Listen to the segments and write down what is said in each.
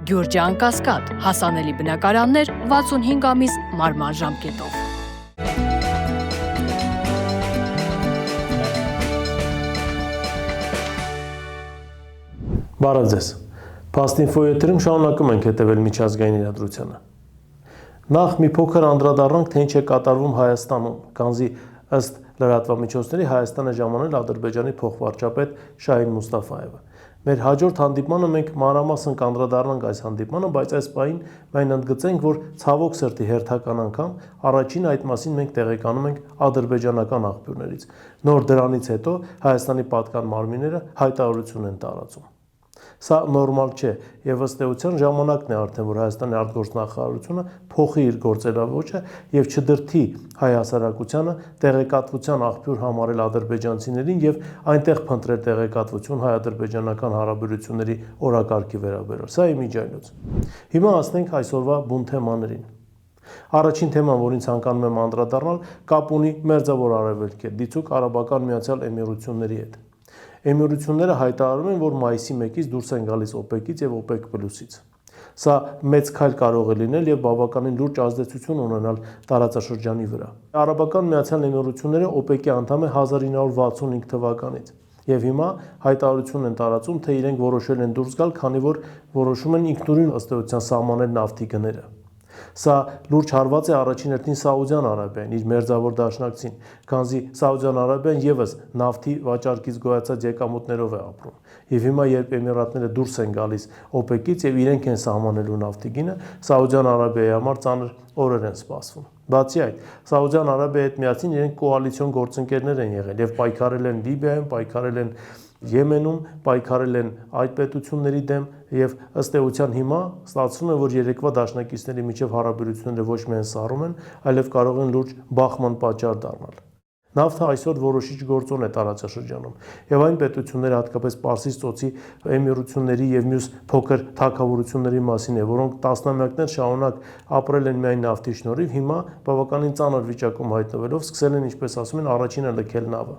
Գյուրջան Կասկադ, հասանելի բնակարաններ 65 ամիս մարման ժամկետով։ Բարև ձեզ։ Փաստինֆոյի եթերում շարունակում ենք հետևել միջազգային իրադրությանը։ Նախ մի փոքր անդրադառնանք, թե ինչ է կատարվում Հայաստանում, քանզի ըստ լրատվամիջոցների Հայաստան է ժամանել Ադրբեջանի փոխվարչապետ Շահին Մուստաֆայևը։ Մեր հաջորդ հանդիպմանը մենք մանրամասն կանդրադառնանք այս հանդիպմանը, բայց այս պահին միայն ընդգծենք, որ ցավոք սրտի հերթական անգամ առաջին այդ մասին մենք տեղեկանում ենք ադրբեջանական աղբյուրներից։ Նոր դրանից հետո Հայաստանի պատկան մարմինները հայտարարություն են տարածում։ Սա նորմալ չէ, եւ ըստ էության ժամանակն է արդեն, որ Հայաստանի արտգործնախարարությունը փոխի իր գործելավոճը եւ չդրթի հայ հասարակությանը տեղեկատվության աղբյուր համարել ադրբեջանցիներին եւ այնտեղ փնտրել տեղեկատվություն հայ-ադրբեջանական հարաբերությունների օրակարգի վերաբերյալ։ Սա իմիջայլոց։ Հիմա հասնենք այսօրվա բուն թեմաներին։ Առաջին թեման, որին ցանկանում եմ անդրադառնալ, կապ ունի Մերձավոր Արևելքի հետ, դիցուք Արաբական Միացյալ Էմիրությունների հետ։ Էմիրությունները հայտարարում են, որ մայիսի 1-ից դուրս են գալիս OPEC-ից եւ OPEC+-ից։ Սա մեծ քայլ կարող է լինել եւ բավականին լուրջ ազդեցություն ունենալ տարածաշրջանի վրա։ Արաբական Միացյալ Էմիրությունները OPEC-ի անդամ է 1965 թվականից եւ հիմա հայտարարություն են տարածում, թե իրենք որոշել են դուրս գալ, քանի որ որոշում են ինքնուրույն ըստ էության սահմանել նավթի գները։ Սա լուրջ հարված է առաջին հերթին Սաուդյան Արաբիային, իր մերձավոր դաշնակցին, քանզի Սաուդյան Արաբիան եւս նավթի վաճառքից գոյացած եկամուտներով է ապրում։ Եվ հիմա, երբ Էմիրատները դուրս են գալիս OPEC-ից եւ իրենք են սահմանելու նավթի գինը, Սաուդյան Արաբիայի համար ծանր օրեր են սպասվում։ Բացի այդ, Սաուդյան Արաբիայի հետ միասին իրենք կոալիցիոն գործընկերներ են եղել եւ պայքարել են Լիբիայում, պայքարել են Եմենում, պայքարել են այդ պետությունների դեմ եւ ըստ էության հիմա ստացվում է, որ երեկվա դաշնակիցների միջև հարաբերությունները ոչ միայն սառում են, այլև կարող են լուրջ բախման պատճառ դառնալ։ Նավթը այսօր որոշիչ գործոն է տարածաշրջանում եւ այն պետությունները, հատկապես Պարսից ծոցի էմիրությունների եւ մյուս փոքր թագավորությունների մասին է, որոնք տասնամյակներ շարունակ ապրել են միայն նավթի շնորհիվ, հիմա բավականին ծանր վիճակում հայտնվելով սկսել են, ինչպես ասում են, առաջինը լքել նավը։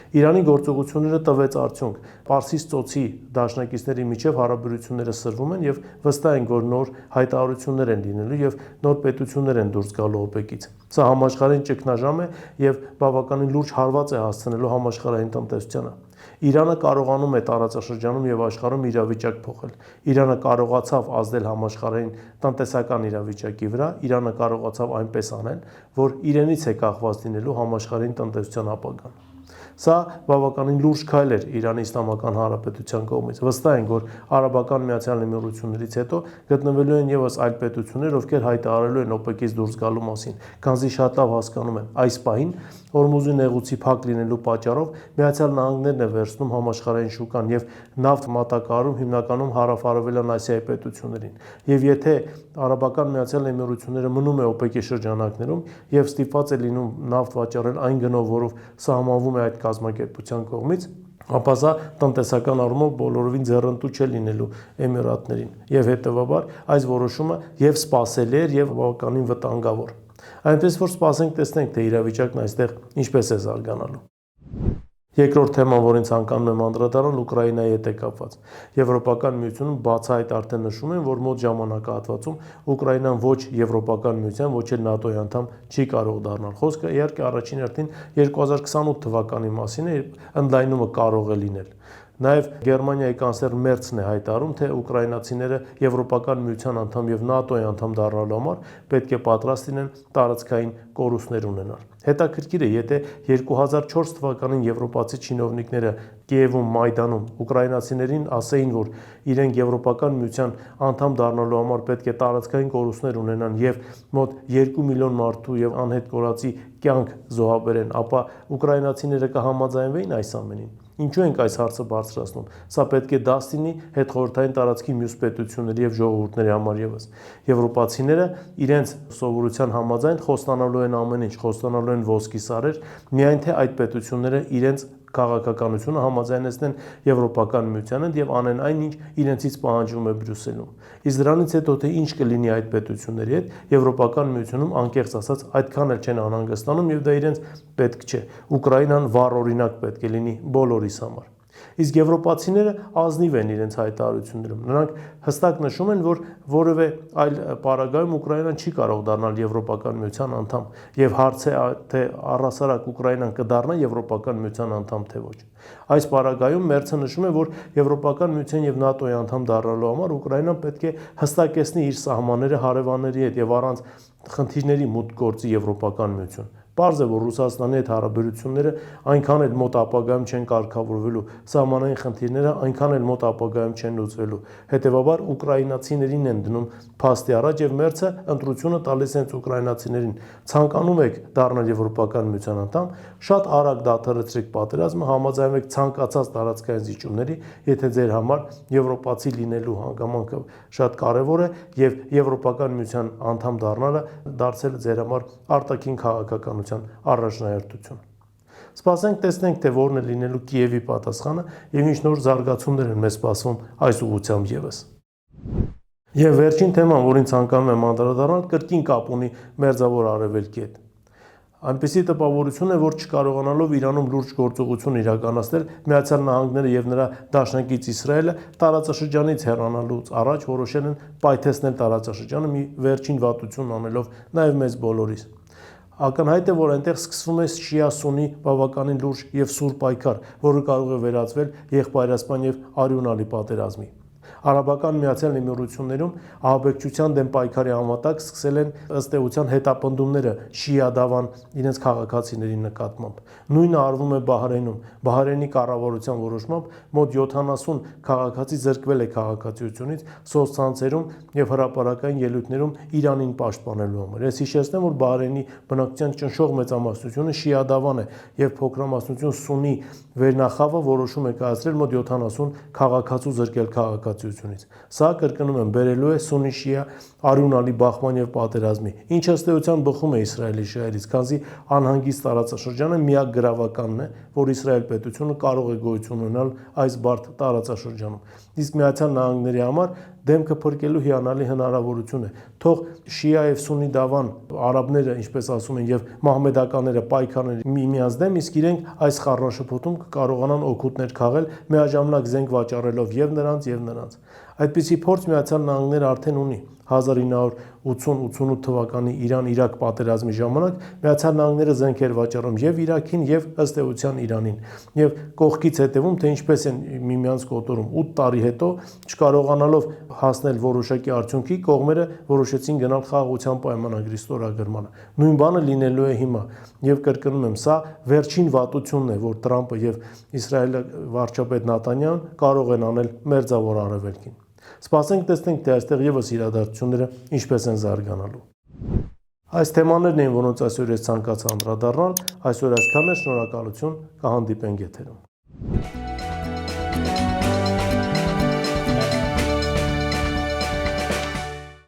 Իրանի գործողությունները տվեց արդյունք։ Պարսից ծոցի դաշնակիցների միջև հարաբերությունները սրվում են եւ վստահ ենք, որ նոր հայտարարություններ են լինելու եւ նոր պետություններ են դուրս գալու OPEC-ից։ Սա համաշխարհային ճգնաժամ է եւ բավականին լուրջ հարված է հասցնելու համաշխարհային տնտեսությանը։ Իրանը կարողանում է տարածաշրջանում եւ աշխարհում իրավիճակ փոխել։ Իրանը կարողացավ ազդել համաշխարհային տնտեսական իրավիճակի վրա, Իրանը կարողացավ այնպես անել, որ իրենից է կախված լինելու համաշխարհային տնտեսության ապագան։ Սա բավականին լուրջ քայլ էր Իրանի Իսլամական Հանրապետության կողմից։ Վստահ ենք, որ Արաբական Միացյալ Էմիրություններից հետո գտնվելու են եւս այլ պետություններ, ովքեր հայտարարելու են OPEC-ից դուրս գալու մասին, քանզի շատ լավ հասկանում են այս պահին Հորմուզի նեղուցի փակ լինելու պատճառով Միացյալ Նահանգներն է վերցնում համաշխարհային շուկան եւ նավթ մատակարարում հիմնականում հարավ-արևելյան Ասիայի պետություններին։ Եվ եթե Արաբական Միացյալ Էմիրությունները մնում է OPEC-ի շրջանակներում եւ ստիպված է լինում նավթ վաճառել այն գնով, որով սահմանվում է այդ կազմակերպության կողմից, ապա սա տնտեսական առումով բոլորովին ձեռնտու չէ լինելու Էմիրատներին եւ հետեւաբար այս որոշումը եւ սպասելի էր եւ բավականին վտանգավոր։ Այնպես որ սպասենք տեսնենք, թե իրավիճակն այստեղ ինչպես է զարգանալու։ Երկրորդ թեման, որին ցանկանում եմ անդրադառնալ, Ուկրաինայի հետ է կապված։ Եվրոպական միությունում բացահայտ արդեն նշում են, որ մոտ ժամանակահատվածում Ուկրաինան ոչ Եվրոպական միության, ոչ էլ ՆԱՏՕ-ի անդամ չի կարող դառնալ։ Խոսքը իհարկե առաջին հերթին 2028 թվականի մասին է, երբ ընդլայնումը կարող է լինել։ Նաև Գերմանիայի կանցլեր Մերցն է հայտարարում, թե ուկրաինացիները Եվրոպական միության անդամ եւ ՆԱՏՕ-ի անդամ դառնալու համար պետք է պատրաստ լինեն տարածքային կորուստներ ունենալ։ Հետաքրքիր է, եթե 2004 թվականին եվրոպացի չինովնիկները Կիևում, Մայդանում ուկրաինացիներին ասեին, որ իրենք Եվրոպական միության անդամ դառնալու համար պետք է տարածքային կորուստներ ունենան եւ մոտ 2 միլիոն մարդու եւ անհետ կորածի կյանք զոհաբերեն, ապա ուկրաինացիները կհամաձայնվեին այս ամենին։ Ինչու ենք այս հարցը բարձրացնում։ Սա պետք է դաս լինի հետխորհրդային տարածքի մյուս պետությունների եւ ժողովուրդների համար եւս։ Եվրոպացիները իրենց սովորության համաձայն խոստանալու են ամեն ինչ, խոստանալու են ոսկի սարեր, միայն թե այդ պետությունները իրենց քաղաքականությունը համաձայնեցնեն Եվրոպական միությանը եւ անեն այն, ինչ իրենցից պահանջվում է Բրյուսելում։ Իսկ դրանից հետո թե ինչ կլինի այդ պետությունների հետ, Եվրոպական միությունում անկեղծ ասած այդքան էլ չեն անհանգստանում եւ դա իրենց պետք չէ։ Ուկրաինան վառ օրինակ պետք է լինի բոլորիս համար։ Իսկ եվրոպացիները ազնիվ են իրենց հայտարարություններում։ Նրանք հստակ նշում են, որ որևէ այլ պարագայում Ուկրաինան չի կարող դառնալ Եվրոպական միության անդամ, եւ հարց է, թե առհասարակ Ուկրաինան կդառնա Եվրոպական միության անդամ թե ոչ։ Այս պարագայում Մերցը նշում է, որ Եվրոպական միության եւ ՆԱՏՕ-ի անդամ դառնալու համար Ուկրաինան պետք է հստակեցնի իր սահմանները հարևանների հետ եւ առանց խնդիրների մուտք գործի Եվրոպական միություն։ Պարզ է, որ Ռուսաստանի հետ հարաբերությունները այնքան էլ մոտ ապագայում չեն կարգավորվելու, սահմանային խնդիրները այնքան էլ մոտ ապագայում չեն լուծվելու։ Հետևաբար ուկրաինացիներին են դնում փաստի առաջ եւ Մերցը ընտրությունը տալիս հենց ուկրաինացիներին։ Ցանկանում եք դառնալ Եվրոպական միության անդամ, շատ արագ դադարեցրեք պատերազմը, համաձայնվեք ցանկացած տարածքային զիջումների, եթե ձեր համար եվրոպացի լինելու հանգամանքը շատ կարեւոր է եւ Եվրոպական միության անդամ դառնալը դարձել է ձեր համար արտաքին քաղաքականության առաջնահերթություն։ Սպասենք տեսնենք, թե որն է լինելու Կիևի պատասխանը եւ ինչ նոր զարգացումներ են մեզ սպասվում այս ուղղությամբ եւս։ Եվ վերջին թեման, որին ցանկանում եմ անդրադառնալ, կրկին կապ ունի Մերձավոր Արևելքի հետ։ Այնպիսի տպավորություն է, որ չկարողանալով Իրանում լուրջ գործողություն իրականացնել, Միացյալ Նահանգները եւ նրա դաշնակից Իսրայելը տարածաշրջանից հեռանալուց առաջ որոշել են պայթեցնել տարածաշրջանը մի վերջին վատություն անելով նաեւ մեզ բոլորիս։ Ակնհայտ է, որ այնտեղ սկսվում է շիա-սունի բավականին լուրջ եւ սուր պայքար, որը կարող է վերածվել եղբայրասպան եւ արյունալի պատերազմի։ Արաբական Միացյալ Էմիրություններում ահաբեկչության դեմ պայքարի համատակ սկսել են ըստ էության հետապնդումները շիա-դավան իրենց քաղաքացիների նկատմամբ։ Նույնը արվում է Բահրեյնում։ Բահրեյնի կառավարության որոշմամբ մոտ 70 քաղաքացի զրկվել է քաղաքացիությունից սոցցանցերում եւ հրապարակային ելույթներում Իրանին պաշտպանելու համար։ Ես հիշեցնեմ, որ Բահրեյնի բնակչության ճնշող մեծամասնությունը շիա-դավան է եւ փոքրամասնություն սունի վերնախավը որոշում է կայացրել մոտ 70 քաղաքացու զրկել քաղաքացիությունից։ Սա, կրկնում եմ, բերելու է սունի-շիա արյունալի բախման եւ պատերազմի, ինչը ըստ էության բխում է Իսրայելի շահերից, քանզի անհանգիստ տարածաշրջանը միակ գրավականն է, որ Իսրայել պետությունը կարող է գոյություն ունենալ այս բարդ տարածաշրջանում։ Իսկ Միացյալ Նահանգների համար դեմքը փրկելու հիանալի հնարավորություն է։ Թող շիա եւ սունի դավան արաբները, ինչպես ասում են, եւ մահմեդականները պայքարեն միմյանց դեմ, իսկ իրենք այս խառնաշփոթում կկարողանան օգուտներ քաղել, միաժամանակ զենք վաճառելով եւ նրանց։ Այդպիսի փորձ Միացյալ Նահանգները արդեն ունի։ 1980-88 թվականի Իրան-Իրաք պատերազմի ժամանակ Միացյալ Նահանգները զենք էր վաճառում եւ Իրաքին եւ ըստ էության Իրանին։ Եվ կողքից հետևում, թե ինչպես են միմյանց կոտորում 8 տարի հետո, չկարողանալով հասնել որոշակի արդյունքի, կողմերը որոշեցին գնալ խաղաղության պայմանագրի ստորագրմանը։ Նույն բանը լինելու է հիմա։ Եվ կրկնում եմ, սա վերջին վատությունն է, որ Տրամպը եւ Իսրայելի վարչապետ Նեթանյահուն կարող են անել Մերձավոր Արևելքին։ Սպասենք տեսնենք, թե այստեղ եւս իրադարձությունները ինչպես են զարգանալու։ Այս թեմաներն էին, որոնց այսօր ես ցանկացա անդրադառնալ։ Այսօր այսքանն է, շնորհակալություն, կհանդիպենք եթերում։